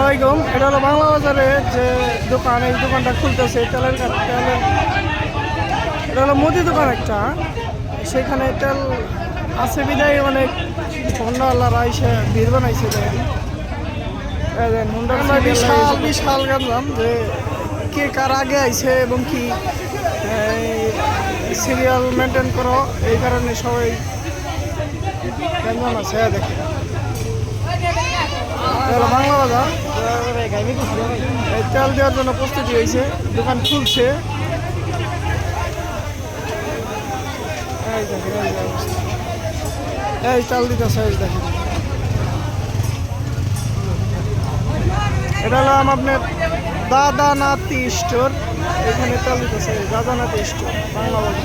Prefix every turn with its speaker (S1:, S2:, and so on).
S1: আলাইকুম। এটা হলো বাংলা বাজারে যে দোকান, এই দোকানটা খুলতেছে তেলের তেলের। এটা হলো মুদি দোকান একটা, সেখানে তেল আছে বিদায় অনেক হোন্ডাওয়ালারা এসে ভিড় বানাইছে। দেখেন হোন্ডার বিশাল বিশাল গানলাম যে কে কার আগে আইছে এবং কি সিরিয়াল মেনটেন করো, এই কারণে সবাই কেমন আছে। দেখেন বাংলা বাজার এই তেল দেওয়ার জন্য প্রস্তুতি হয়েছে, দোকান খুলছে। এই দেখেন এই অবস্থা, এই চাল দিতেছে। দেখেন এটা হলো আপনার দাদা নাতি স্টোর, এখানে তেল দিতেছে দাদা নাতি স্টোর বাংলা বাজার।